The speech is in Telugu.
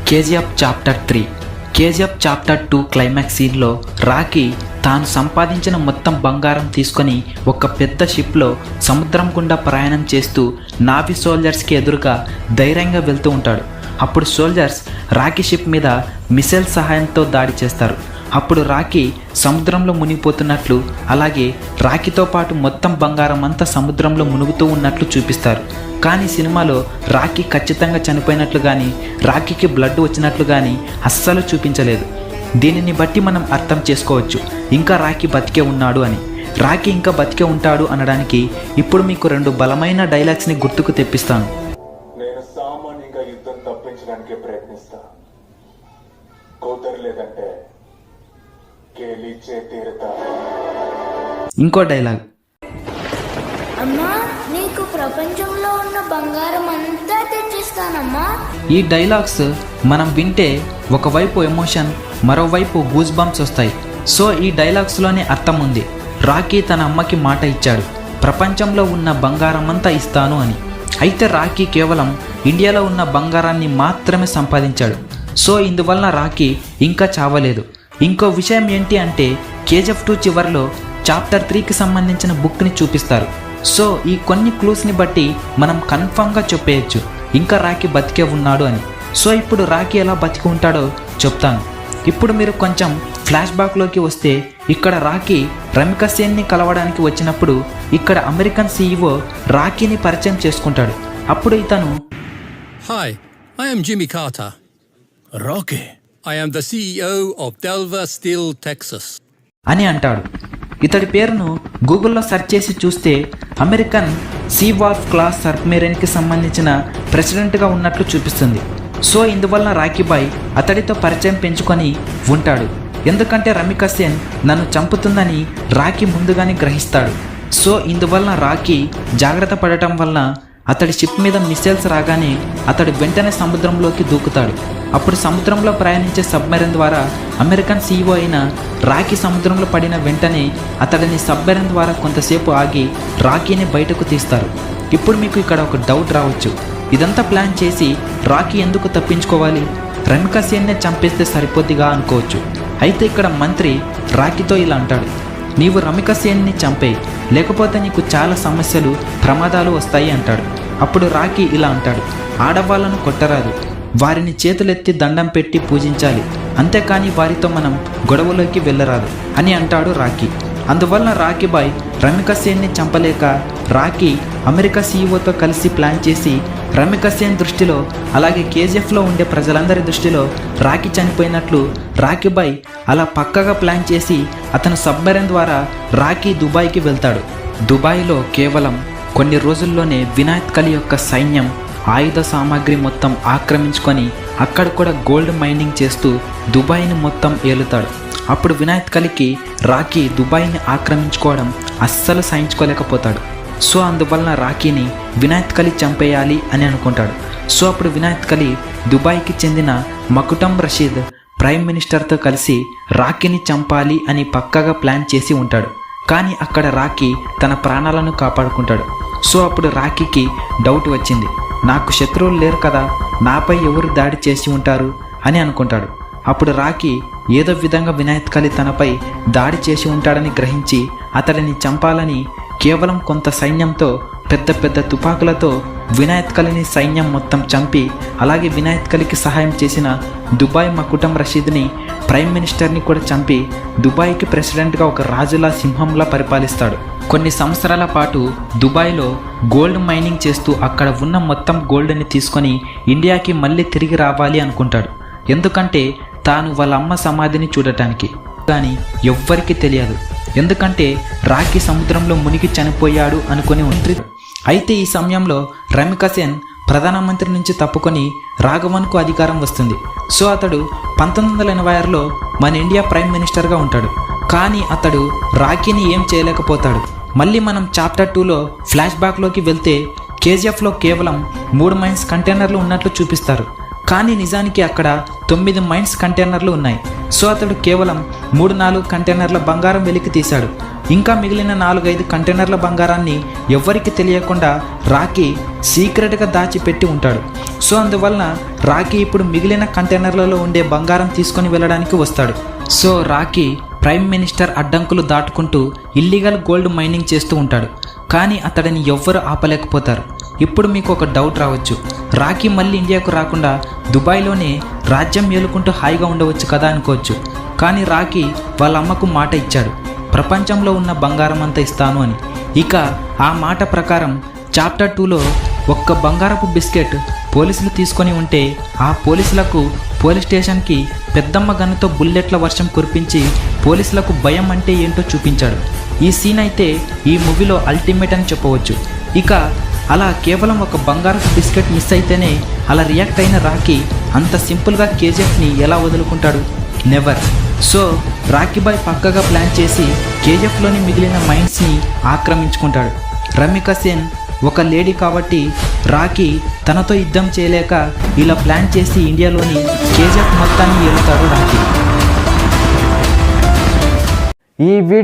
KGF chapter 3 KGF chapter 2 climax సీన్లో రాకీ తాను సంపాదించిన మొత్తం బంగారం తీసుకొని ఒక పెద్ద షిప్లో సముద్రం గుండా ప్రయాణం చేస్తూ నావీ సోల్జర్స్కి ఎదురుగా ధైర్యంగా వెళ్తూ ఉంటాడు. అప్పుడు సోల్జర్స్ రాకీ షిప్ మీద మిసైల్ సహాయంతో దాడి చేస్తారు. అప్పుడు రాకీ సముద్రంలో మునిగిపోతున్నట్లు, అలాగే రాకీతో పాటు మొత్తం బంగారం అంతా సముద్రంలో మునుగుతూ ఉన్నట్లు చూపిస్తారు. కానీ సినిమాలో రాకీ ఖచ్చితంగా చనిపోయినట్లు కానీ రాకీకి బ్లడ్ వచ్చినట్లు కానీ అస్సలు చూపించలేదు. దీనిని బట్టి మనం అర్థం చేసుకోవచ్చు ఇంకా రాకీ బతికే ఉన్నాడు అని. రాకీ ఇంకా బతికే ఉంటాడు అనడానికి ఇప్పుడు మీకు 2 బలమైన డైలాగ్స్ని గుర్తుకు తెప్పిస్తాను. నేను సామాన్యంగా యుద్ధం తప్పించడానికి ప్రయత్నిస్తా, కుదరలేదంటే గెలిచే తీరుతా. ఇంకో డైలాగ్, అమ్మా నీకు ప్రపంచంలో ఉన్న బంగారం అంతా తెచ్చిస్తానమ్మా. ఈ డైలాగ్స్ మనం వింటే ఒకవైపు ఎమోషన్, మరోవైపు గూస్ బంప్స్ వస్తాయి. సో ఈ డైలాగ్స్లోనే అర్థం ఉంది. రాకీ తన అమ్మకి మాట ఇచ్చాడు, ప్రపంచంలో ఉన్న బంగారం అంతా ఇస్తాను అని. అయితే రాకీ కేవలం ఇండియాలో ఉన్న బంగారాన్ని మాత్రమే సంపాదించాడు. సో ఇందువలన రాకీ ఇంకా చావలేదు. ఇంకో విషయం ఏంటి అంటే కేజీఎఫ్ 2 చివరిలో చాప్టర్ 3కి సంబంధించిన బుక్ని చూపిస్తారు. సో ఈ కొన్ని క్లూస్ని బట్టి మనం కన్ఫామ్గా చెప్పేయచ్చు ఇంకా రాకీ బతికే ఉన్నాడు అని. సో ఇప్పుడు రాకీ ఎలా బతికి ఉంటాడో చెప్తాను. ఇప్పుడు మీరు కొంచెం ఫ్లాష్ బ్యాక్లోకి వస్తే ఇక్కడ రాకీ రమికా సేన్ని కలవడానికి వచ్చినప్పుడు ఇక్కడ అమెరికన్ CEO రాకీని పరిచయం చేసుకుంటాడు. అప్పుడు ఇతను, Hi, I am Jimmy Carter. Rocky. I am the CEO of Delver Steel, Texas. అని అంటాడు. ఇతడి పేరును గూగుల్లో సెర్చ్ చేసి చూస్తే అమెరికన్ సీ వార్ఫ్ క్లాస్ సబ్మెరైన్కి సంబంధించిన ప్రెసిడెంట్గా ఉన్నట్లు చూపిస్తుంది. సో ఇందువల్ల రాకీబాయ్ అతడితో పరిచయం పెంచుకొని ఉంటాడు. ఎందుకంటే రమికా సేన్ నన్ను చంపుతుందని రాకీ ముందుగానే గ్రహిస్తాడు. సో ఇందువల్ల రాకీ జాగ్రత్త పడటం వలన అతడి షిప్ మీద మిసైల్స్ రాగానే అతడు వెంటనే సముద్రంలోకి దూకుతాడు. అప్పుడు సముద్రంలో ప్రయాణించే సబ్మెరైన్ ద్వారా అమెరికన్ CEO అయిన రాకీ సముద్రంలో పడిన వెంటనే అతడిని సబ్మెరైన్ ద్వారా కొంతసేపు ఆగి రాకీని బయటకు తీస్తారు. ఇప్పుడు మీకు ఇక్కడ ఒక డౌట్ రావచ్చు, ఇదంతా ప్లాన్ చేసి రాకీ ఎందుకు తప్పించుకోవాలి? రమికా సేన్నే చంపేస్తే సరిపోద్దిగా అనుకోవచ్చు. అయితే ఇక్కడ మంత్రి రాకీతో ఇలా అంటాడు, నీవు రమికా సేన్ని చంపేయి, లేకపోతే నీకు చాలా సమస్యలు, ప్రమాదాలు వస్తాయి అంటాడు. అప్పుడు రాకీ ఇలా అంటాడు, ఆడవాళ్ళను కొట్టరాదు, వారిని చేతులెత్తి దండం పెట్టి పూజించాలి, అంతేకాని వారితో మనం గొడవలోకి వెళ్ళరాదు అని అంటాడు రాకీ. అందువల్ల రాకీబాయ్ రమికా సేన్ని చంపలేక రాకీ అమెరికా CEOతో కలిసి ప్లాన్ చేసి రమికా సేన్ దృష్టిలో, అలాగే కేజీఎఫ్లో ఉండే ప్రజలందరి దృష్టిలో రాకీ చనిపోయినట్లు రాకీబాయ్ అలా పక్కగా ప్లాన్ చేసి అతను సబ్మెరైన్ ద్వారా రాకీ దుబాయ్కి వెళ్తాడు. దుబాయ్లో కేవలం కొన్ని రోజుల్లోనే వినాయత్ కలి యొక్క సైన్యం ఆయుధ సామాగ్రి మొత్తం ఆక్రమించుకొని అక్కడ కూడా గోల్డ్ మైనింగ్ చేస్తూ దుబాయ్ని మొత్తం ఏలుతాడు. అప్పుడు వినాయత్ కలికి రాకీ దుబాయ్ని ఆక్రమించుకోవడం అస్సలు సహించుకోలేకపోతాడు. సో అందువలన రాకీని వినాయత్ కలి చంపేయాలి అని అనుకుంటాడు. సో అప్పుడు వినాయత్ కలి దుబాయ్కి చెందిన మకుటం రషీద్ ప్రైమ్ మినిస్టర్తో కలిసి రాకీని చంపాలి అని పక్కాగా ప్లాన్ చేసి ఉంటాడు. కానీ అక్కడ రాకీ తన ప్రాణాలను కాపాడుకుంటాడు. సో అప్పుడు రాకీకి డౌట్ వచ్చింది, నాకు శత్రువులు లేరు కదా, నాపై ఎవరు దాడి చేసి ఉంటారు అని అనుకుంటాడు. అప్పుడు రాకీ ఏదో విధంగా వినాయత్ కలి తనపై దాడి చేసి ఉంటాడని గ్రహించి అతడిని చంపాలని కేవలం కొంత సైన్యంతో, పెద్ద పెద్ద తుపాకులతో వినాయత్ కలిని సైన్యం మొత్తం చంపి, అలాగే వినాయత్ కలికి సహాయం చేసిన దుబాయ్ మకుటం రషీద్ని, ప్రైమ్ మినిస్టర్ని కూడా చంపి దుబాయ్కి ప్రెసిడెంట్గా ఒక రాజులా, సింహంలా పరిపాలిస్తాడు. కొన్ని సంవత్సరాల పాటు దుబాయ్లో గోల్డ్ మైనింగ్ చేస్తూ అక్కడ ఉన్న మొత్తం గోల్డ్ని తీసుకొని ఇండియాకి మళ్ళీ తిరిగి రావాలి అనుకుంటాడు. ఎందుకంటే తాను వాళ్ళ అమ్మ సమాధిని చూడటానికి. కానీ ఎవ్వరికీ తెలియదు, ఎందుకంటే రాకీ సముద్రంలో మునిగి చనిపోయాడు అనుకుని ఉంటుంది. అయితే ఈ సమయంలో రమికా సేన్ ప్రధానమంత్రి నుంచి తప్పుకొని రాఘవన్కు అధికారం వస్తుంది. సో అతడు 1986లో మన ఇండియా ప్రైమ్ మినిస్టర్గా ఉంటాడు. కానీ అతడు రాకీని ఏం చేయలేకపోతాడు. మళ్ళీ మనం చాప్టర్ 2లో ఫ్లాష్ బ్యాక్లోకి వెళ్తే కేజీఎఫ్లో కేవలం 3 మైన్స్ కంటైనర్లు ఉన్నట్లు చూపిస్తారు. కానీ నిజానికి అక్కడ 9 మైన్స్ కంటైనర్లు ఉన్నాయి. సో అతడు కేవలం 3-4 కంటైనర్ల బంగారం వెలికి తీశాడు. ఇంకా మిగిలిన 4-5 కంటైనర్ల బంగారాన్ని ఎవ్వరికి తెలియకుండా రాకీ సీక్రెట్గా దాచిపెట్టి ఉంటాడు. సో అందువలన రాకీ ఇప్పుడు మిగిలిన కంటైనర్లలో ఉండే బంగారం తీసుకొని వెళ్ళడానికి వస్తాడు. సో రాకీ ప్రైమ్ మినిస్టర్ అడ్డంకులు దాటుకుంటూ ఇల్లీగల్ గోల్డ్ మైనింగ్ చేస్తూ ఉంటాడు. కానీ అతడిని ఎవ్వరు ఆపలేకపోతారు. ఇప్పుడు మీకు ఒక డౌట్ రావచ్చు, రాకీ మళ్ళీ ఇండియాకు రాకుండా దుబాయ్లోనే రాజ్యం ఏలుకుంటూ హాయిగా ఉండవచ్చు కదా అనుకోవచ్చు. కానీ రాకీ వాళ్ళ అమ్మకు మాట ఇచ్చాడు, ప్రపంచంలో ఉన్న బంగారం అంతా ఇస్తాను అని. ఇక ఆ మాట ప్రకారం చాప్టర్ 2లో ఒక్క బంగారపు బిస్కెట్ పోలీసులు తీసుకొని ఉంటే ఆ పోలీసులకు పోలీస్ స్టేషన్కి పెద్దమ్మ గన్నుతో బుల్లెట్ల వర్షం కురిపించి పోలీసులకు భయం అంటే ఏంటో చూపించాడు. ఈ సీన్ అయితే ఈ మూవీలో అల్టిమేట్ అని చెప్పవచ్చు. ఇక అలా కేవలం ఒక బంగారపు బిస్కెట్ మిస్ అయితేనే అలా రియాక్ట్ అయిన రాకీ అంత సింపుల్గా కేజీఎఫ్ని ఎలా వదులుకుంటాడు? నెవర్. సో రాకీ బాయ్ పక్కగా ప్లాన్ చేసి కేజీఎఫ్లోని మిగిలిన మైండ్స్ని ఆక్రమించుకుంటాడు. రమిక సేన్ ఒక లేడీ కాబట్టి రాకీ తనతో యుద్ధం చేయలేక ఇలా ప్లాన్ చేసి ఇండియాలోని కేజీఎఫ్ మొత్తాన్ని ఏలుతాడు రాకీ. ఈ వీడియో